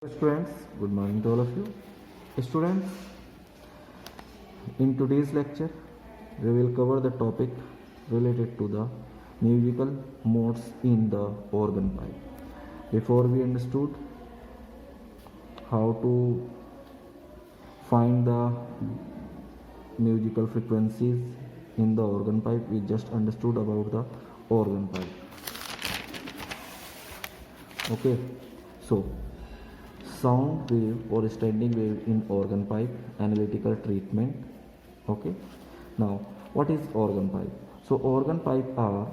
Students, good morning to all of you. Students, in today's lecture, we will cover the topic related to the musical modes in the organ pipe. Before we understood how to find the musical frequencies in the organ pipe, we just understood about the organ pipe. Okay, so sound wave or standing wave in organ pipe analytical treatment. Okay, now what is organ pipe? So organ pipe are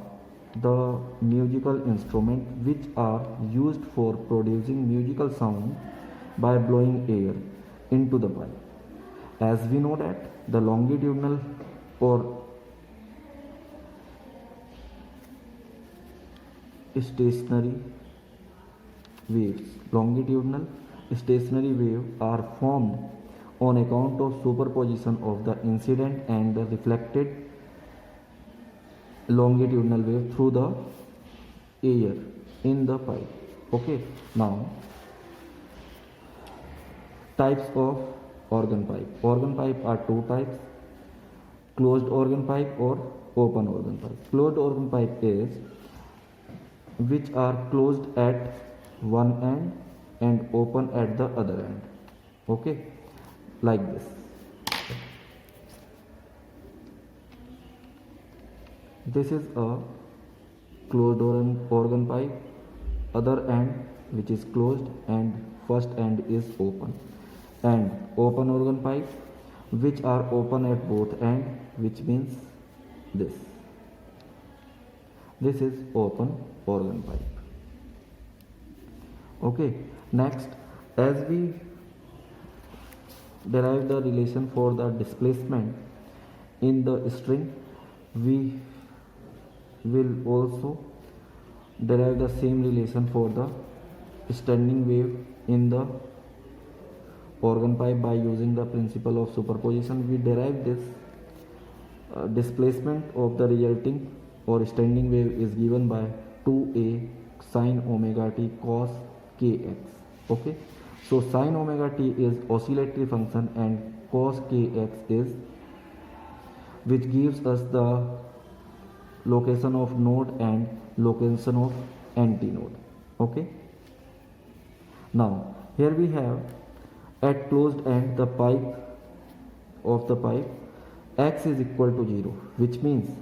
the musical instrument which are used for producing musical sound by blowing air into the pipe. As we know that the longitudinal or stationary longitudinal stationary wave are formed on account of superposition of the incident and the reflected longitudinal wave through the air in the pipe. Okay, now types of organ pipe. Organ pipe are two types: closed organ pipe or open organ pipe. Closed organ pipe is which are closed at one end and open at the other end. Okay, like this. This is a closed organ pipe, other end which is closed and first end is open. And open organ pipe which are open at both end, which means this. This is open organ pipe. Okay, next, as we derive the relation for the displacement in the string, we will also derive the same relation for the standing wave in the organ pipe by using the principle of superposition. We derive this displacement of the resulting or standing wave is given by 2a sine omega t cos kx. Okay, so sine omega t is oscillatory function and cos kx is which gives us the location of node and location of antinode. Okay, now here we have at closed end the pipe of the pipe x is equal to 0, which means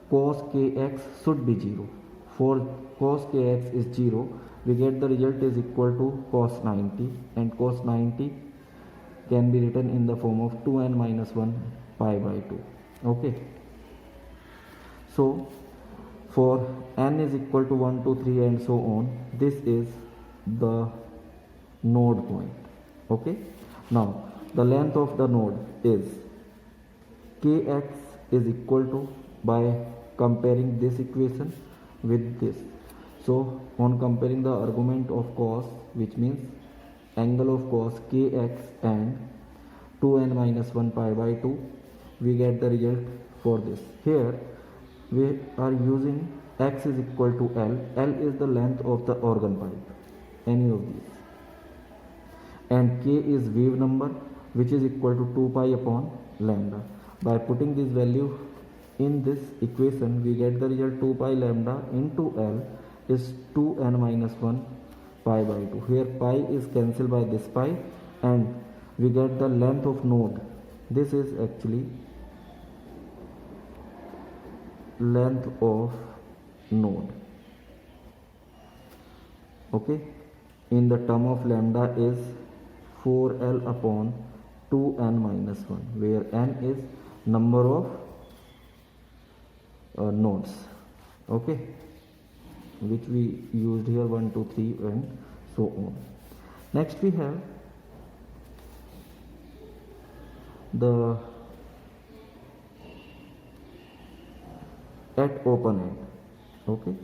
cos kx should be 0. For cos kx is 0, we get the result is equal to cos 90, and cos 90 can be written in the form of 2n minus 1 pi by 2. Okay, so for n is equal to 1, 2, 3 and so on, this is the node point. Okay, now the length of the node is kx is equal to, by comparing this equation with this, so on comparing the argument of cos, which means angle of cos kx and 2n minus 1 pi by 2, we get the result for this. Here we are using x is equal to L. L is the length of the organ pipe, any of these, and k is wave number, which is equal to 2 pi upon lambda. By putting this value in this equation, we get the result 2 pi lambda into L is 2n minus 1 pi by 2. Here pi is cancelled by this pi and we get the length of node. This is actually length of node. Okay, in the term of lambda is 4l upon 2n minus 1, where n is number of nodes. Okay, which we used here 1, 2, 3 and so on. Next we have the at open end. Okay,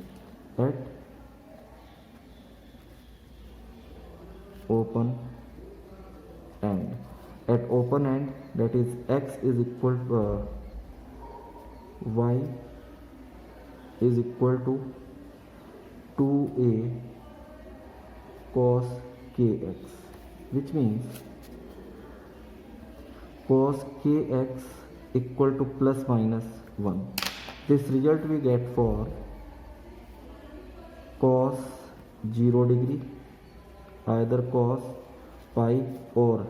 at open end. At open end, that is x is equal to y is equal to 2a cos kx, which means cos kx equal to plus minus 1. This result we get for cos 0 degree, either cos pi or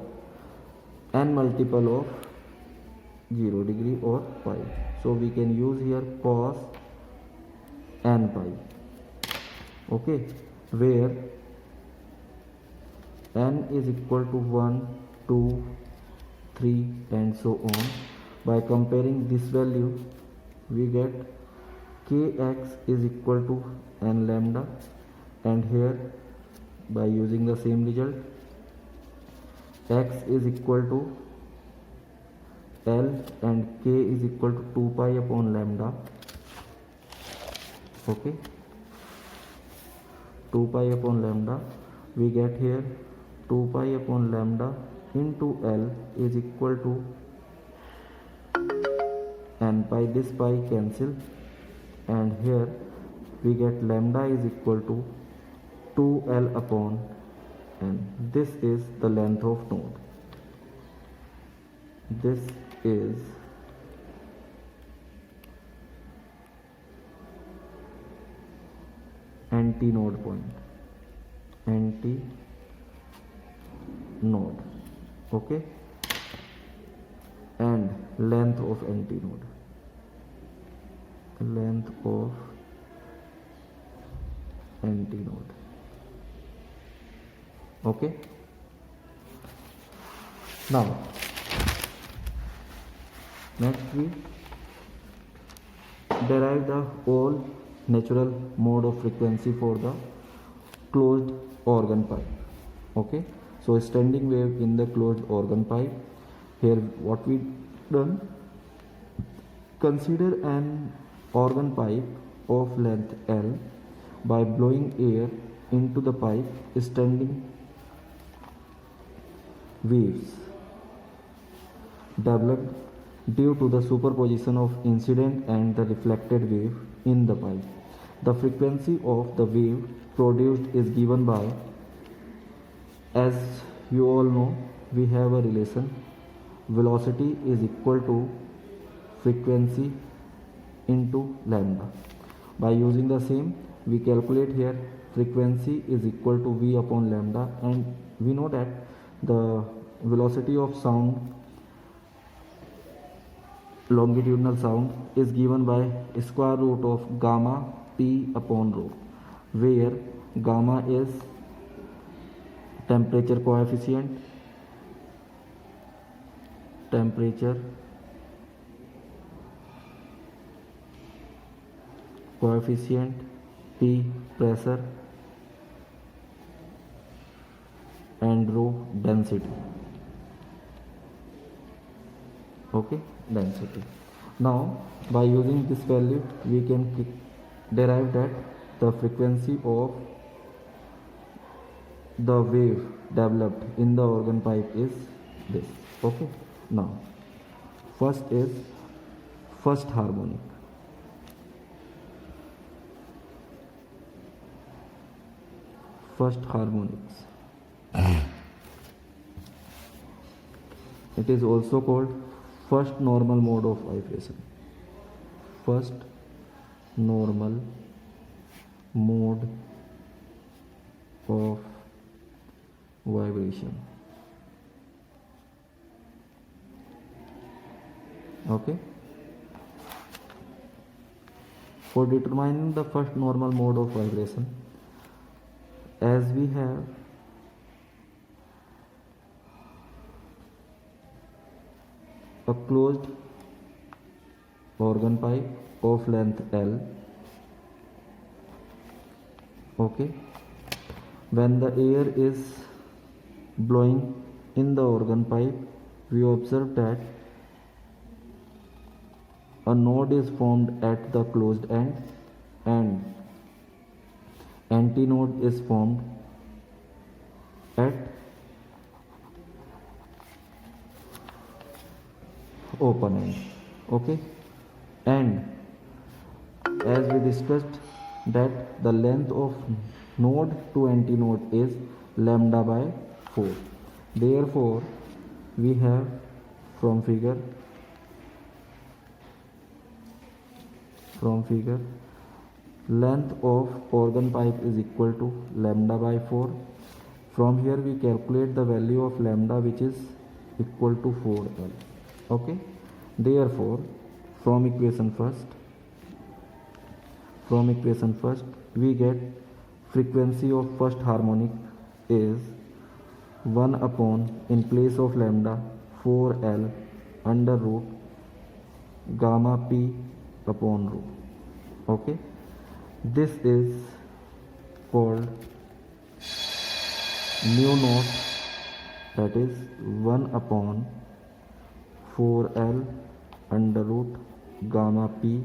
n multiple of 0 degree or pi. So we can use here cos n pi, okay, where n is equal to 1, 2, 3 and so on. By comparing this value we get kx is equal to n lambda, and here by using the same result x is equal to L and k is equal to 2 pi upon lambda, okay, 2 pi upon lambda. We get here 2 pi upon lambda into L is equal to n pi. This pi cancel, and here we get lambda is equal to 2L upon n. This is the length of node. This is anti-node point, anti-node, okay, and length of anti-node, length of anti-node, okay. Now next we derive the whole natural mode of frequency for the closed organ pipe, okay. So standing wave in the closed organ pipe. Here what we done, consider an organ pipe of length L. By blowing air into the pipe, standing waves developed due to the superposition of incident and the reflected wave in the pipe. The frequency of the wave produced is given by, as you all know, we have a relation, velocity is equal to frequency into lambda. By using the same, we calculate here frequency is equal to v upon lambda, and we know that the velocity of sound, longitudinal sound, is given by square root of gamma p upon rho, where gamma is temperature coefficient, p pressure, and rho density, okay, density. Now by using this value we can derive that the frequency of the wave developed in the organ pipe is this, okay. Now first is first harmonic. First harmonics, it is also called first normal mode of vibration. First normal mode of vibration, okay. For determining the first normal mode of vibration, as we have a closed organ pipe of length L, okay, when the air is blowing in the organ pipe, we observe that a node is formed at the closed end and antinode is formed at open end, okay. And as we discussed that the length of node to antinode is lambda by 4. Therefore we have from figure length of organ pipe is equal to lambda by 4. From here we calculate the value of lambda, which is equal to 4L. Okay, therefore from equation first we get frequency of first harmonic is 1 upon, in place of lambda, 4L under root gamma p upon rho. Okay, this is called mu naught, that is 1 upon 4L under root gamma p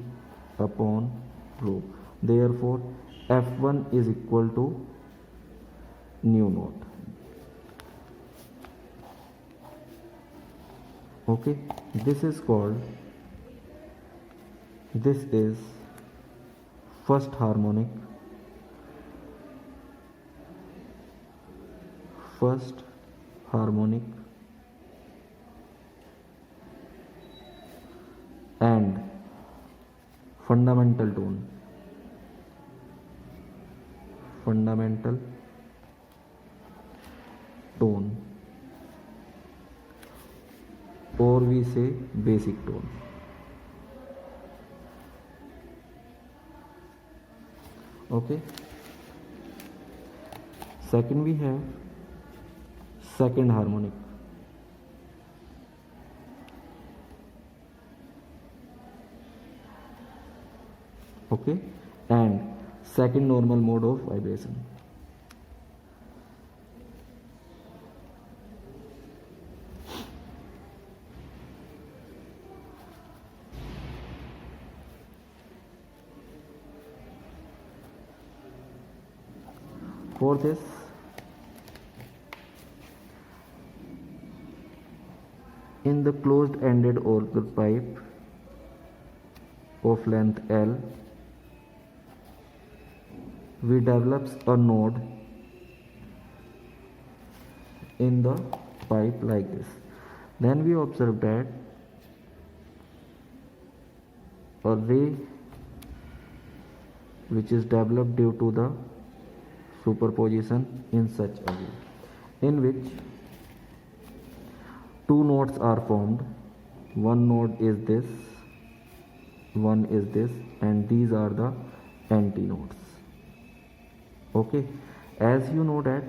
upon rho. Therefore F1 is equal to nu naught. Okay, this is first harmonic and fundamental tone, or we say basic tone. Okay, second we have second harmonic. Okay, and second normal mode of vibration. For this, in the closed-ended organ pipe of length L, we develop a node in the pipe like this. Then we observe that a ray which is developed due to the superposition in such a way, in which two nodes are formed. One node is this, one is this, and these are the antinodes. Okay, as you know that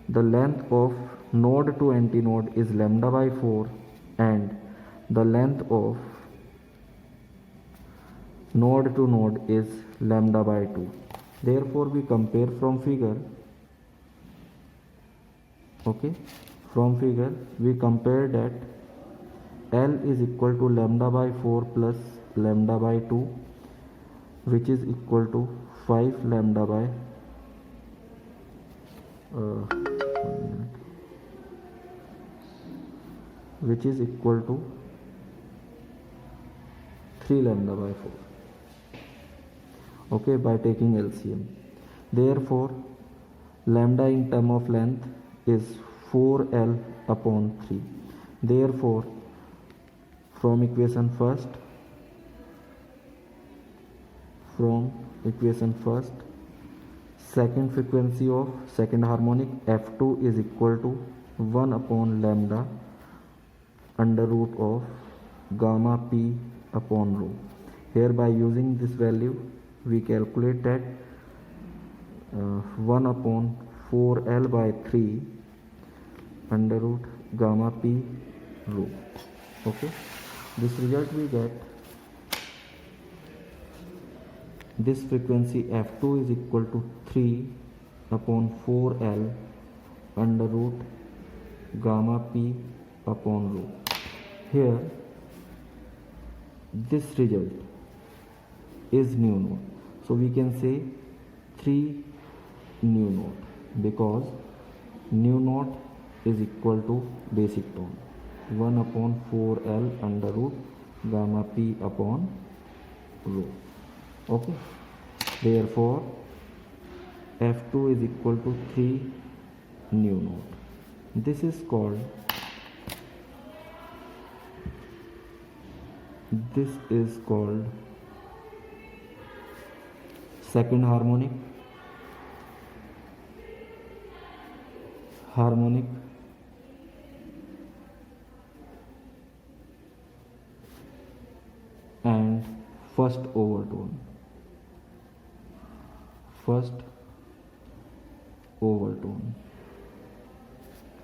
the length of node to antinode is lambda by 4 and the length of node to node is lambda by 2. Therefore we compare from figure. Okay, from figure we compare that L is equal to lambda by 4 plus lambda by 2, which is equal to 5 lambda by which is equal to 3 lambda by 4. Okay, by taking LCM. Therefore lambda in term of length is 4L upon 3. Therefore from equation first, second frequency of second harmonic F2 is equal to 1 upon lambda under root of gamma p upon rho. Here by using this value we calculate that 1 upon 4L by 3 under root gamma p rho. Okay, this result we get, this frequency F2 is equal to 3 upon 4L under root gamma p upon rho. Here this result is nu naught, so we can say 3 nu naught, because nu naught is equal to basic tone 1 upon 4L under root gamma p upon rho. Okay, therefore F2 is equal to 3 new note. This is called second harmonic, and first overtone.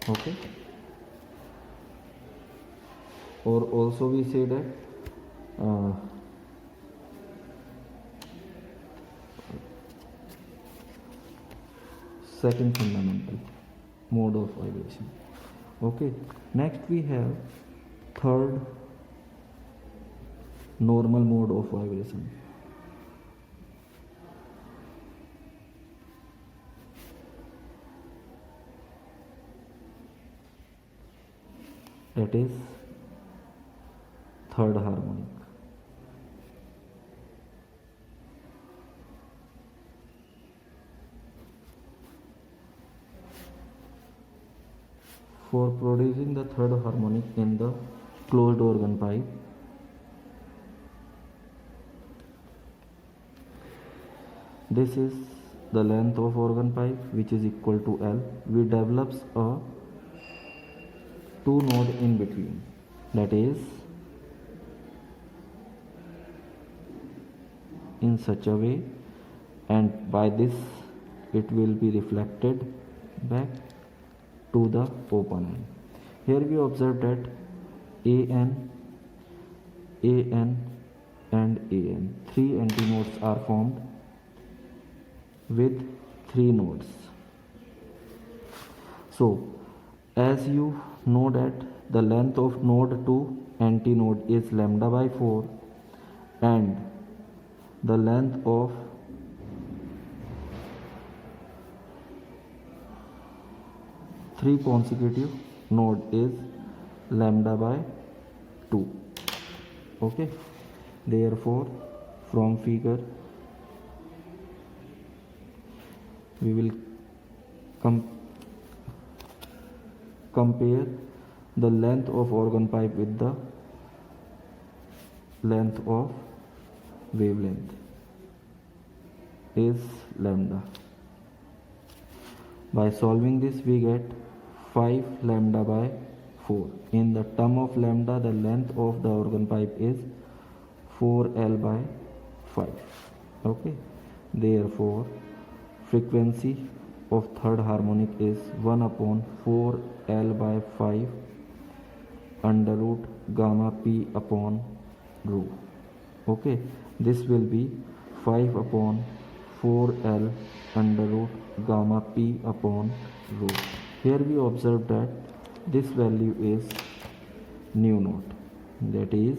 Okay, or also we say that second fundamental mode of vibration. Okay, next we have third normal mode of vibration. That is third harmonic. For producing the third harmonic in the closed organ pipe, this is the length of organ pipe, which is equal to L. We develops a two node in between, that is in such a way, and by this it will be reflected back to the open end. Here we observe that AN and AN, three antinodes are formed with three nodes. So as you know that the length of node to antinode is lambda by 4, and the length of three consecutive node is lambda by 2. Okay, therefore from figure we will compare the length of organ pipe with the length of wavelength is lambda. By solving this we get 5 lambda by 4. In the term of lambda, the length of the organ pipe is 4L by 5. Okay, therefore frequency of third harmonic is 1 upon 4L by 5 under root gamma p upon rho. Okay, this will be 5 upon 4L under root gamma p upon rho. Here we observe that this value is nu naught, that is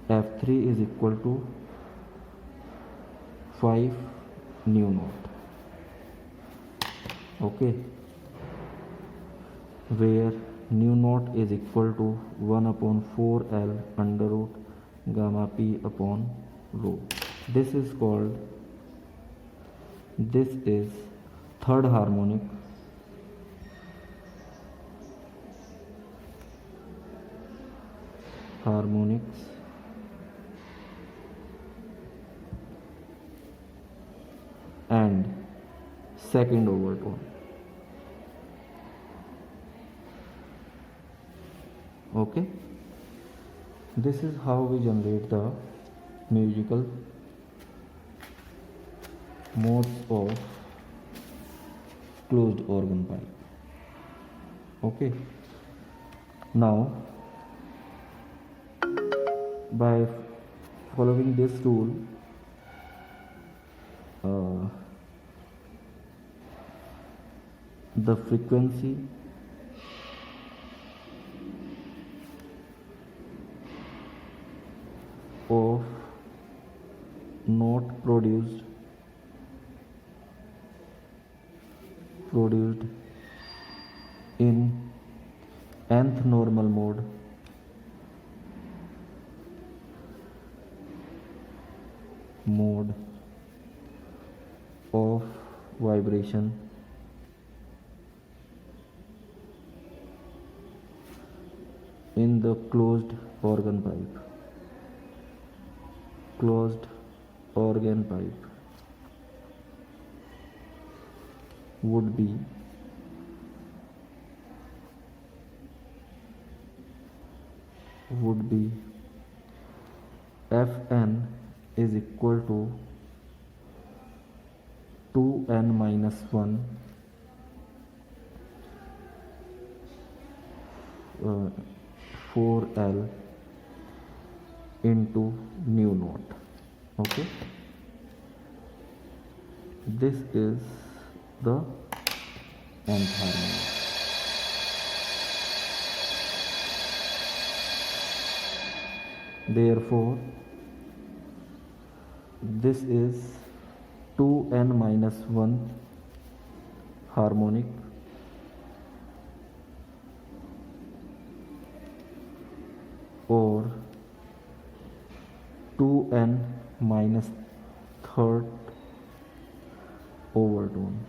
F3 is equal to 5 nu naught. Okay, where nu naught is equal to 1 upon 4L under root gamma p upon rho. This is third harmonics and second overtone. Okay, this is how we generate the musical modes of closed organ pipe. Okay, now by following this rule, the frequency of note produced in nth normal mode of vibration in the closed organ pipe. Closed organ pipe would be Fn is equal to 2n minus 1 4l into nu naught. Okay, this is the nth harmony. Therefore this is 2n minus 1 harmonic or 2n minus third overtone.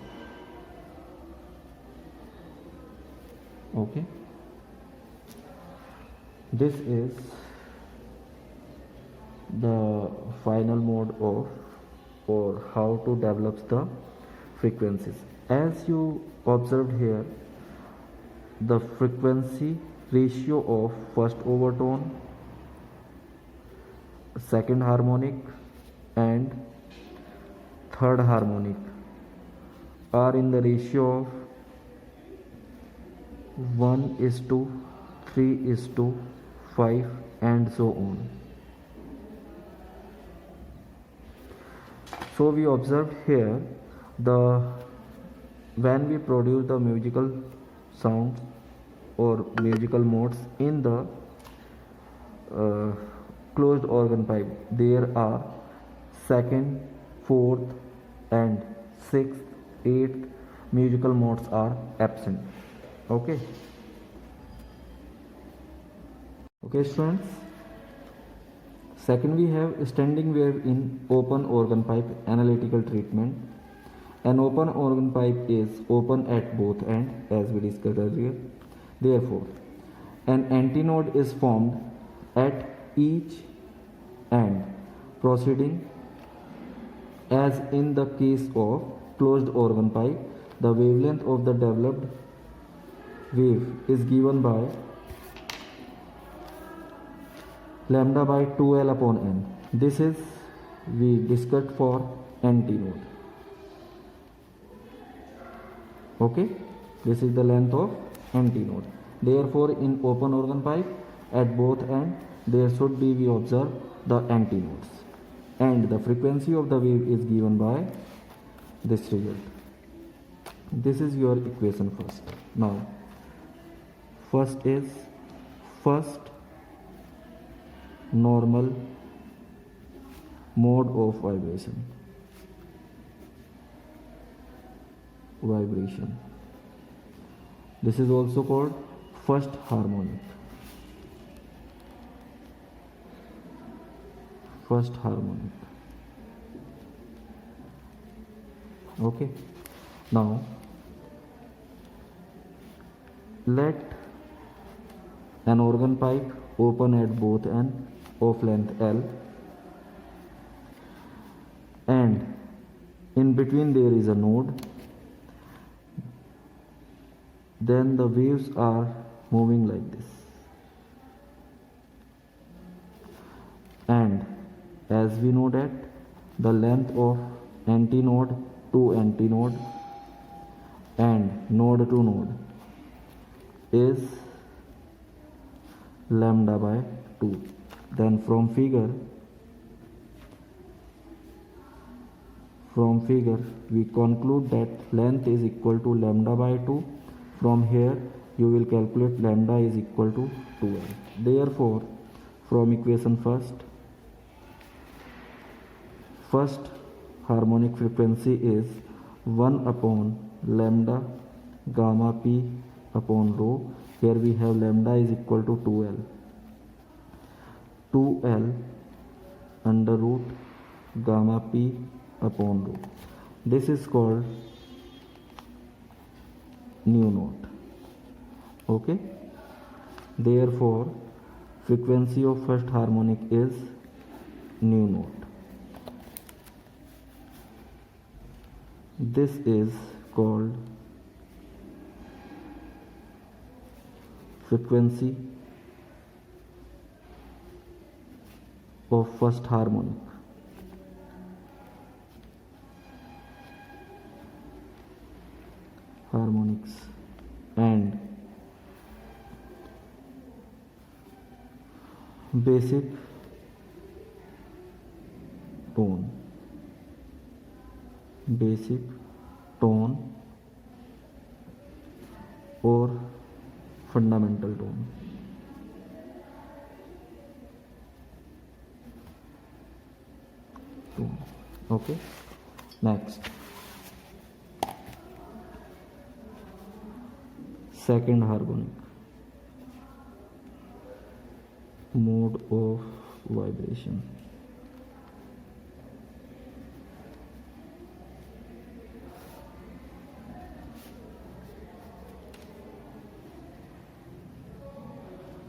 Okay, this is the final mode of or how to develop the frequencies. As you observed here, the frequency ratio of first overtone, second harmonic and third harmonic are in the ratio of 1:3:5 and so on. So we observed here when we produce the musical sounds or musical modes in the closed organ pipe, there are second, fourth and sixth, eighth musical modes are absent. Okay students, second we have standing wave in open organ pipe analytical treatment. An open organ pipe is open at both ends as we discussed earlier. Therefore an antinode is formed at each end, proceeding as in the case of closed organ pipe. The wavelength of the developed wave is given by lambda by 2l upon n. This is we discussed for antinode. Okay, this is the length of antinode. Therefore in open organ pipe at both ends there should be, we observe, the antinodes, and the frequency of the wave is given by this result. This is your equation first. Now first is first normal mode of vibration. This is also called first harmonic. Okay, now let an organ pipe open at both ends of length L, and in between there is a node. Then the waves are moving like this, and as we know that the length of antinode to antinode and node to node is lambda by 2. Then from figure we conclude that length is equal to lambda by 2. From here you will calculate lambda is equal to 2l. Therefore from equation first harmonic frequency is 1 upon lambda gamma p upon rho. Here we have lambda is equal to 2l under root gamma p upon rho. This is called nu naught. Okay, Therefore, frequency of first harmonic is nu naught. This is called frequency of first harmonic. Harmonics and basic tone. Basic tone or fundamental tone. Okay, next, second harmonic, mode of vibration.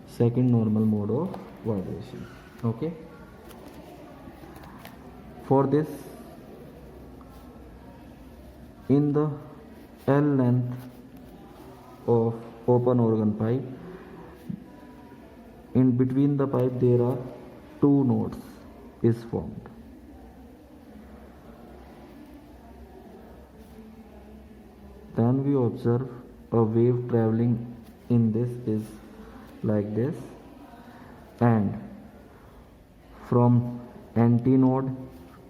Second normal mode of vibration. Okay, for this, in the L length of open organ pipe, in between the pipe there are two nodes is formed. Then we observe a wave traveling in this is like this, and from antinode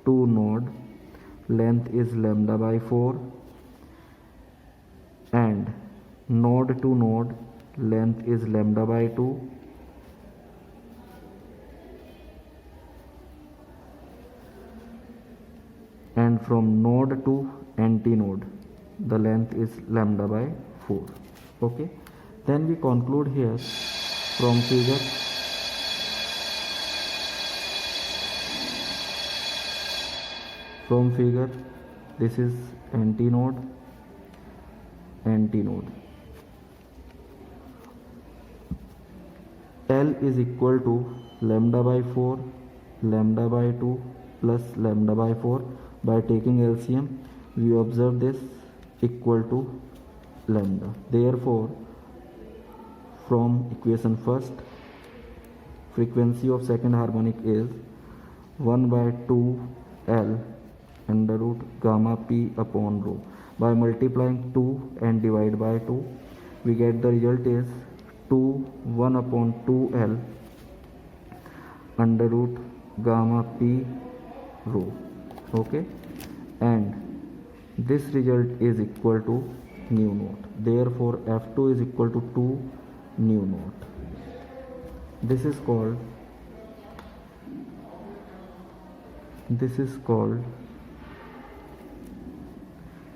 to node length is lambda by 4, and node to node length is lambda by 2, and from node to antinode the length is lambda by 4. Okay, then we conclude here from figure. From figure, this is antinode, antinode. L is equal to lambda by 4, lambda by 2 plus lambda by 4. By taking LCM, we observe this equal to lambda. Therefore, from equation first, frequency of second harmonic is 1 by 2 L under root gamma p upon rho. By multiplying 2 and divide by 2, we get the result is 1 upon 2L under root gamma p rho. Okay, and this result is equal to nu naught. Therefore, F2 is equal to 2 nu naught. This is called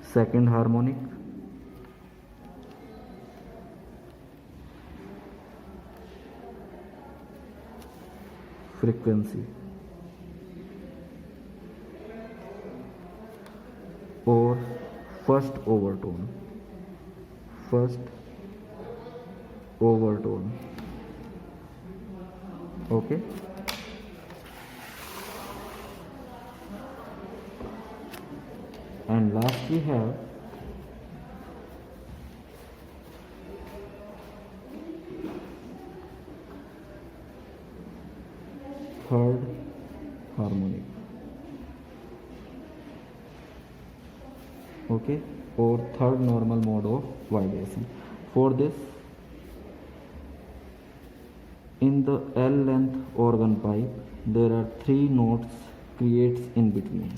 second harmonic frequency or first overtone. Okay, and last we have third harmonic. Okay, or third normal mode of vibration. For this, in the L length organ pipe there are 3 nodes creates in between.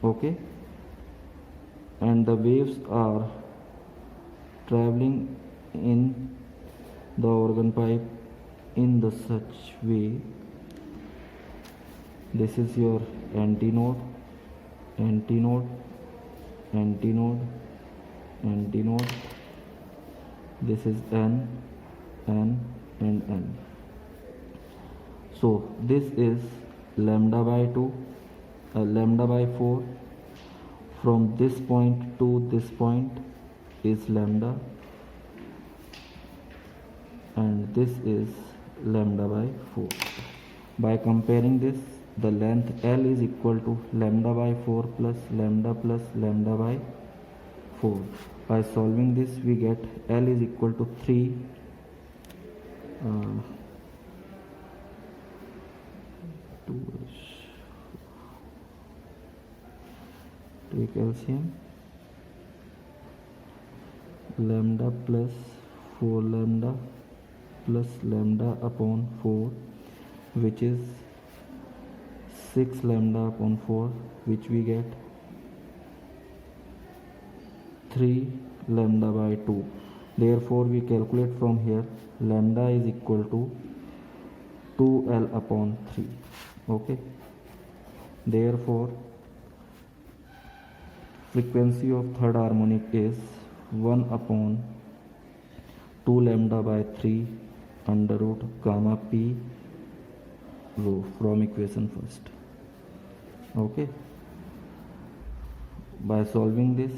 Okay, and the waves are traveling in the organ pipe in the such way. This is your antinode, antinode, antinode, antinode. This is N, N and N. So this is lambda by 2, lambda by 4. From this point to this point is lambda, and this is lambda by 4. By comparing this, the length L is equal to lambda by 4 plus lambda by 4. By solving this, we get L is equal to 3 take LCM, lambda plus 4 lambda plus lambda upon 4, which is 6 lambda upon 4, which we get 3 lambda by 2. Therefore, we calculate from here lambda is equal to 2L upon 3. Okay. Therefore, frequency of third harmonic is 1 upon 2 lambda by 3 under root gamma p rho from equation first. Okay. By solving this,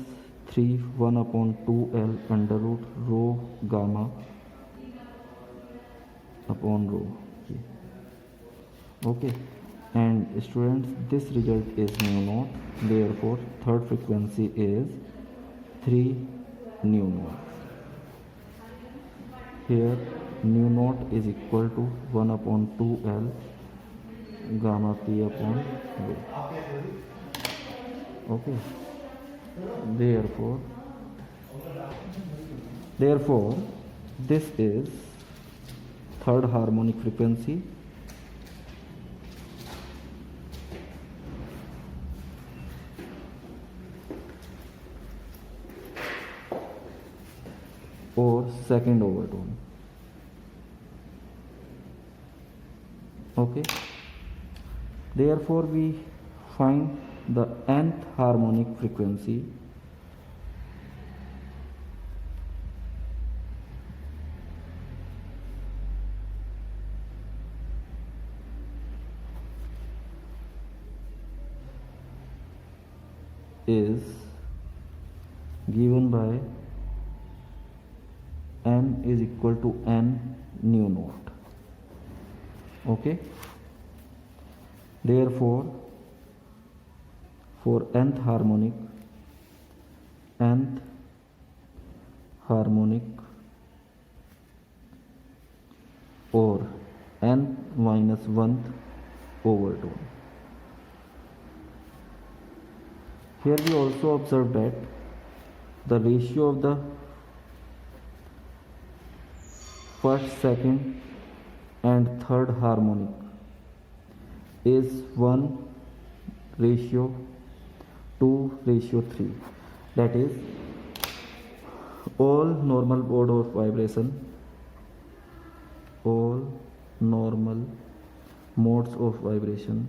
3 1 upon 2L under root rho gamma upon rho. Okay. And students, this result is mu naught. Therefore, third frequency is 3 nu naught. Here nu naught is equal to 1 upon 2L gamma p upon rho. Okay. Therefore, this is third harmonic frequency or second overtone. Okay. Therefore, we find the nth harmonic frequency is given by n is equal to n nu naught. Okay. Therefore, for nth harmonic or n minus 1th overtone. Here we also observe that the ratio of the first, second and third harmonic is 1:2:3. That is, all normal mode of vibration, all normal modes of vibration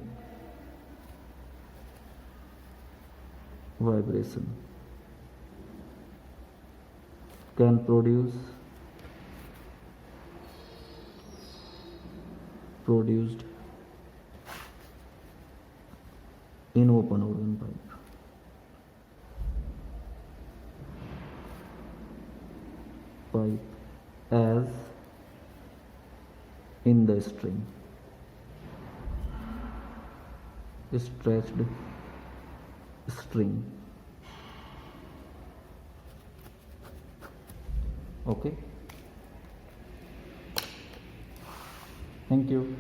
can produced in open organ pipe as in the string, stretched string. Okay. Thank you.